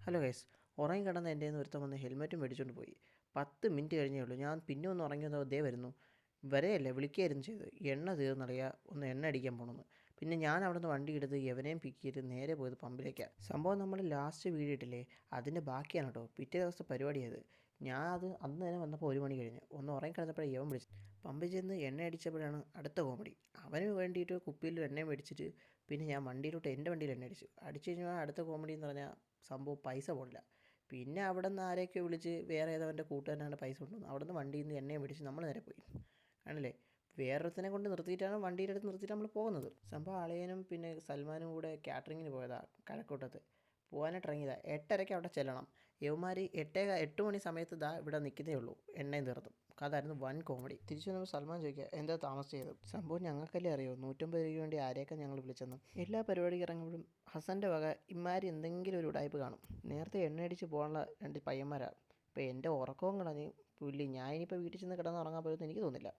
Hello guys, ഉറങ്ങി കിടന്ന എൻ്റെ നിന്ന് ഒരുത്തൻ വന്ന് ഹെൽമെറ്റും മേടിച്ചുകൊണ്ട് പോയി. 10 മിനിറ്റ് കഴിഞ്ഞേ ഉള്ളൂ. ഞാൻ പിന്നെ ഒന്ന് ഉറങ്ങിയതോ ദേ വരുന്നു. വരെയല്ലേ വിളിക്കുകയായിരുന്നു ചെയ്ത്. എണ്ണ തീർന്നറിയാം, ഒന്ന് എണ്ണ അടിക്കാൻ പോകണമെന്ന്. പിന്നെ ഞാൻ അവിടെ നിന്ന് വണ്ടി എടുത്ത് എവനെയും പിക്ക് ചെയ്ത് നേരെ പോയത് പമ്പിലേക്കാണ്. സംഭവം നമ്മൾ ലാസ്റ്റ് വീഡിയോ ഇട്ടില്ലേ, അതിൻ്റെ ബാക്കിയാണ് കേട്ടോ. പിറ്റേ ദിവസത്തെ പരിപാടിയത്. ഞാൻ അന്ന് തന്നെ വന്നപ്പോൾ 1 മണി കഴിഞ്ഞ്. ഒന്ന് ഉറങ്ങി കിടന്നപ്പോഴേ യവൻ വിളിച്ചു. പമ്പിൽ ചെന്ന് എണ്ണ അടിച്ചപ്പോഴാണ് അടുത്ത കോമഡി. അവന് വേണ്ടിയിട്ട് കുപ്പിയിൽ എണ്ണ മേടിച്ചിട്ട് പിന്നെ ഞാൻ വണ്ടിയിലോട്ട് എൻ്റെ വണ്ടിയിൽ എണ്ണ അടിച്ചു കഴിഞ്ഞാൽ അടുത്ത കോമഡി എന്ന് പറഞ്ഞാൽ സംഭവം പൈസ പോടില്ല. പിന്നെ അവിടെ നിന്ന് ആരെയൊക്കെ വിളിച്ച് വേറെ ഏതവൻ്റെ കൂട്ടുകാരനാണ് പൈസ കൊണ്ടുവന്നത്. അവിടെ നിന്ന് വണ്ടിയിൽ നിന്ന് എണ്ണയും മേടിച്ച് നമ്മൾ നേരെ പോയി. ആണല്ലേ, വേറൊരുത്തനെ കൊണ്ട് നിർത്തിയിട്ടാണ് വണ്ടിയുടെ അടുത്ത് നിർത്തിയിട്ട് നമ്മൾ പോകുന്നത്. സംഭവം അളിയനും പിന്നെ സൽമാനും കൂടെ കാറ്ററിങ്ങിന് പോയതാണ് കഴക്കൂട്ടത്ത്. പോകാനായിട്ട് ഇറങ്ങിയതാണ്. 8:30 അവിടെ ചെല്ലണം. യവന്മാർ 8 മണി സമയത്ത് ഇവിടെ നിൽക്കുന്നേ ഉള്ളൂ. എണ്ണയും തീർത്തും. അതായിരുന്നു വൻ കോമഡി. തിരിച്ചു വന്നപ്പോൾ സൽമാൻ ചോദിക്കുക, എന്താ താമസിച്ചത്? സംഭവം ഞങ്ങൾക്കല്ലേ അറിയോ, 150 രൂപയ്ക്ക് വേണ്ടി ആരെയൊക്കെ ഞങ്ങൾ വിളിച്ചെന്ന്. എല്ലാ പരിപാടിക്ക് ഇറങ്ങുമ്പോഴും ഹസൻ്റെ വക ഇമാർ എന്തെങ്കിലും ഒരു ഉടായ്പ് കാണും. നേരത്തെ എണ്ണയടിച്ച് പോകാനുള്ള 2 പയ്യന്മാരാണ്. ഇപ്പോൾ എൻ്റെ ഉറക്കവും കളഞ്ഞ് പുല്ലി. ഞാൻ ഇനിയിപ്പോൾ വീട്ടിൽ ചെന്ന് കിടന്ന് ഉറങ്ങാൻ പറ്റുമെന്ന് എനിക്ക് തോന്നുന്നില്ല.